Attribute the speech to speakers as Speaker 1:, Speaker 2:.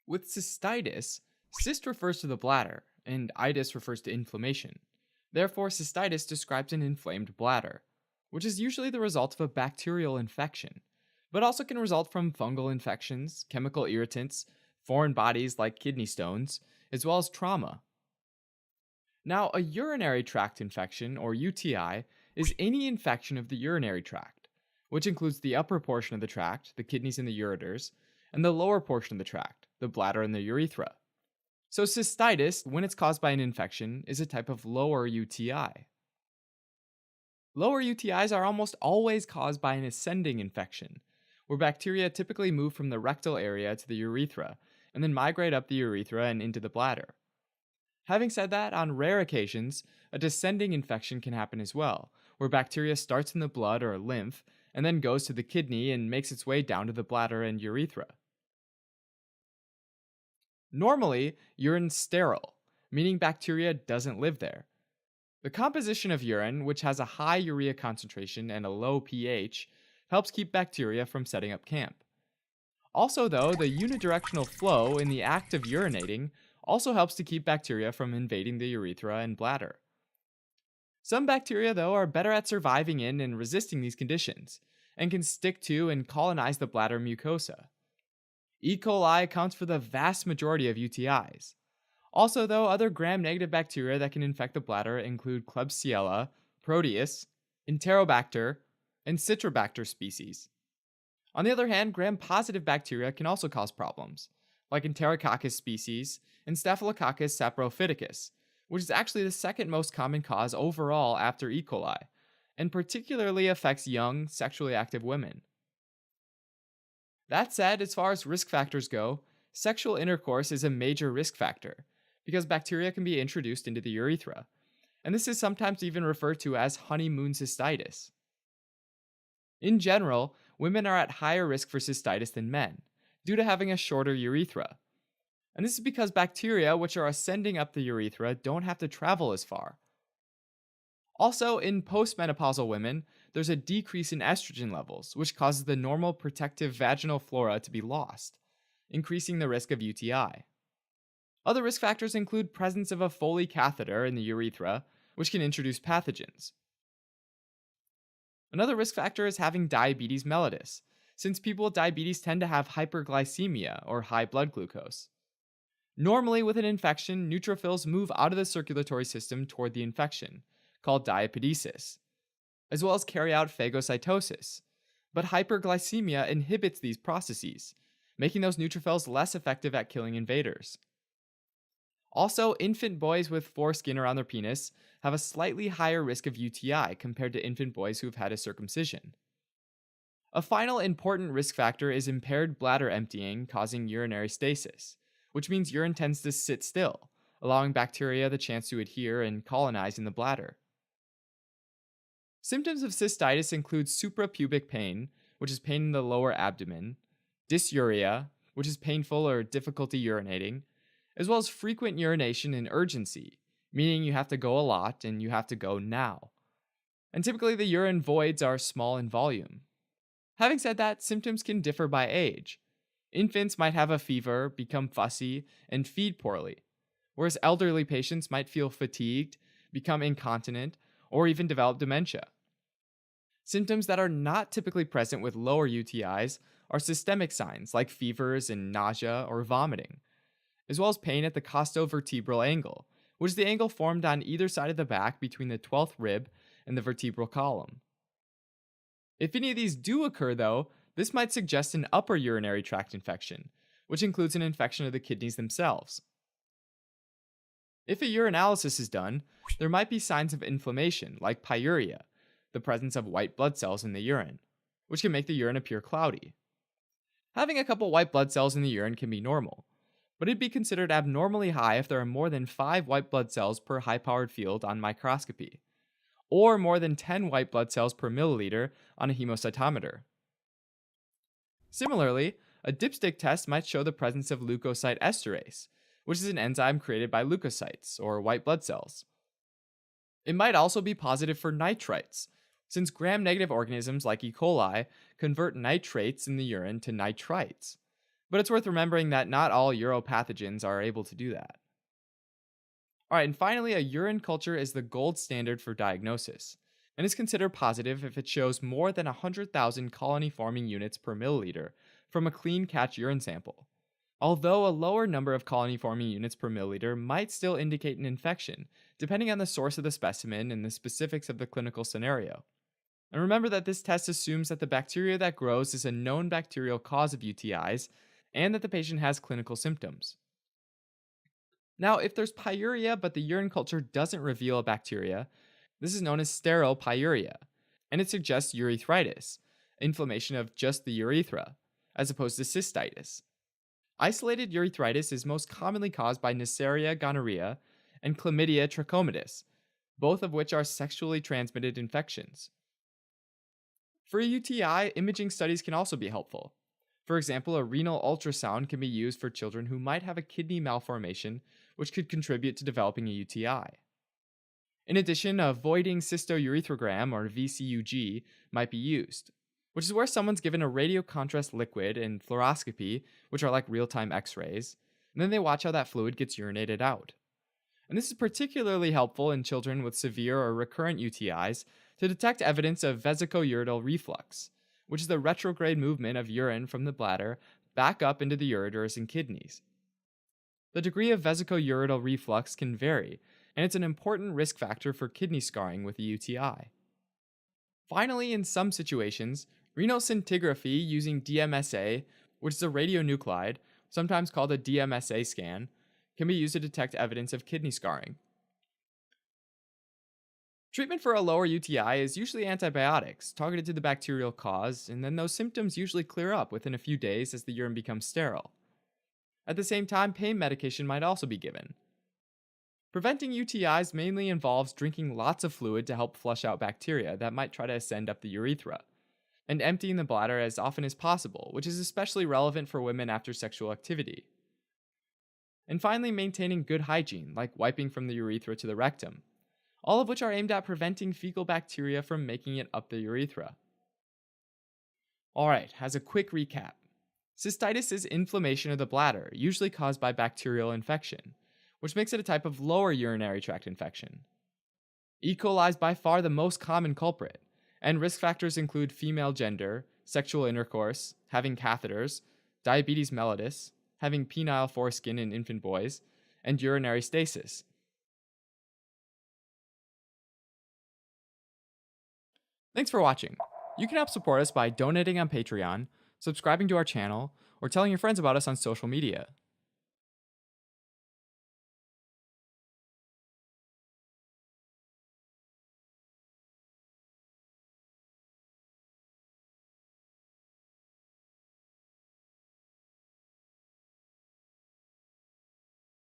Speaker 1: With cystitis, cyst refers to the bladder, and itis refers to inflammation. Therefore, cystitis describes an inflamed bladder, which is usually the result of a bacterial infection, but also can result from fungal infections, chemical irritants, foreign bodies like kidney stones, as well as trauma. Now, a urinary tract infection, or UTI, is any infection of the urinary tract, which includes the upper portion of the tract, the kidneys and the ureters, and the lower portion of the tract, the bladder and the urethra. So, cystitis, when it's caused by an infection, is a type of lower UTI. Lower UTIs are almost always caused by an ascending infection, where bacteria typically move from the rectal area to the urethra and then migrate up the urethra and into the bladder. Having said that, on rare occasions, a descending infection can happen as well, where bacteria starts in the blood or lymph and then goes to the kidney and makes its way down to the bladder and urethra. Normally, urine's sterile, meaning bacteria doesn't live there. The composition of urine, which has a high urea concentration and a low pH, helps keep bacteria from setting up camp. Also, though, the unidirectional flow in the act of urinating also helps to keep bacteria from invading the urethra and bladder. Some bacteria, though, are better at surviving in and resisting these conditions, and can stick to and colonize the bladder mucosa. E. coli accounts for the vast majority of UTIs. Also, though, other gram-negative bacteria that can infect the bladder include Klebsiella, Proteus, Enterobacter, and Citrobacter species. On the other hand, gram-positive bacteria can also cause problems, like Enterococcus species and Staphylococcus saprophyticus, which is actually the second most common cause overall after E. coli, and particularly affects young, sexually active women. That said, as far as risk factors go, sexual intercourse is a major risk factor, because bacteria can be introduced into the urethra, and this is sometimes even referred to as honeymoon cystitis. In general, women are at higher risk for cystitis than men, due to having a shorter urethra. And this is because bacteria which are ascending up the urethra don't have to travel as far. Also, in postmenopausal women, there's a decrease in estrogen levels, which causes the normal protective vaginal flora to be lost, increasing the risk of UTI. Other risk factors include presence of a Foley catheter in the urethra, which can introduce pathogens. Another risk factor is having diabetes mellitus, since people with diabetes tend to have hyperglycemia or high blood glucose. Normally, with an infection, neutrophils move out of the circulatory system toward the infection, called diapedesis, as well as carry out phagocytosis. But hyperglycemia inhibits these processes, making those neutrophils less effective at killing invaders. Also, infant boys with foreskin around their penis have a slightly higher risk of UTI compared to infant boys who have had a circumcision. A final important risk factor is impaired bladder emptying causing urinary stasis, which means urine tends to sit still, allowing bacteria the chance to adhere and colonize in the bladder. Symptoms of cystitis include suprapubic pain, which is pain in the lower abdomen, dysuria, which is painful or difficulty urinating, as well as frequent urination and urgency, meaning you have to go a lot and you have to go now. And typically the urine voids are small in volume. Having said that, symptoms can differ by age. Infants might have a fever, become fussy, and feed poorly, whereas elderly patients might feel fatigued, become incontinent, or even develop dementia. Symptoms that are not typically present with lower UTIs are systemic signs like fevers and nausea or vomiting, as well as pain at the costovertebral angle, which is the angle formed on either side of the back between the 12th rib and the vertebral column. If any of these do occur, though, this might suggest an upper urinary tract infection, which includes an infection of the kidneys themselves. If a urinalysis is done, there might be signs of inflammation, like pyuria, the presence of white blood cells in the urine, which can make the urine appear cloudy. Having a couple white blood cells in the urine can be normal, but it'd be considered abnormally high if there are more than 5 white blood cells per high-powered field on microscopy, or more than 10 white blood cells per milliliter on a hemocytometer. Similarly, a dipstick test might show the presence of leukocyte esterase, which is an enzyme created by leukocytes, or white blood cells. It might also be positive for nitrites, since gram-negative organisms like E. coli convert nitrates in the urine to nitrites. But it's worth remembering that not all uropathogens are able to do that. Alright, and finally, a urine culture is the gold standard for diagnosis, and is considered positive if it shows more than 100,000 colony forming units per milliliter from a clean catch urine sample. Although a lower number of colony forming units per milliliter might still indicate an infection, depending on the source of the specimen and the specifics of the clinical scenario. And remember that this test assumes that the bacteria that grows is a known bacterial cause of UTIs and that the patient has clinical symptoms. Now, if there's pyuria but the urine culture doesn't reveal a bacteria, this is known as sterile pyuria, and it suggests urethritis, inflammation of just the urethra, as opposed to cystitis. Isolated urethritis is most commonly caused by Neisseria gonorrhea and Chlamydia trachomatis, both of which are sexually transmitted infections. For a UTI, imaging studies can also be helpful. For example, a renal ultrasound can be used for children who might have a kidney malformation, which could contribute to developing a UTI. In addition, a voiding cystourethrogram, or VCUG, might be used, which is where someone's given a radiocontrast liquid and fluoroscopy, which are like real-time x-rays, and then they watch how that fluid gets urinated out. And this is particularly helpful in children with severe or recurrent UTIs to detect evidence of vesicoureteral reflux, which is the retrograde movement of urine from the bladder back up into the ureters and kidneys. The degree of vesicoureteral reflux can vary, and it's an important risk factor for kidney scarring with a UTI. Finally, in some situations, renal scintigraphy using DMSA, which is a radionuclide, sometimes called a DMSA scan, can be used to detect evidence of kidney scarring. Treatment for a lower UTI is usually antibiotics targeted to the bacterial cause, and then those symptoms usually clear up within a few days as the urine becomes sterile. At the same time, pain medication might also be given. Preventing UTIs mainly involves drinking lots of fluid to help flush out bacteria that might try to ascend up the urethra, and emptying the bladder as often as possible, which is especially relevant for women after sexual activity. And finally, maintaining good hygiene, like wiping from the urethra to the rectum, all of which are aimed at preventing fecal bacteria from making it up the urethra. Alright, as a quick recap, cystitis is inflammation of the bladder, usually caused by bacterial infection, which makes it a type of lower urinary tract infection. E. coli is by far the most common culprit, and risk factors include female gender, sexual intercourse, having catheters, diabetes mellitus, having penile foreskin in infant boys, and urinary stasis. Thanks for watching. You can help support us by donating on Patreon, subscribing to our channel, or telling your friends about us on social media.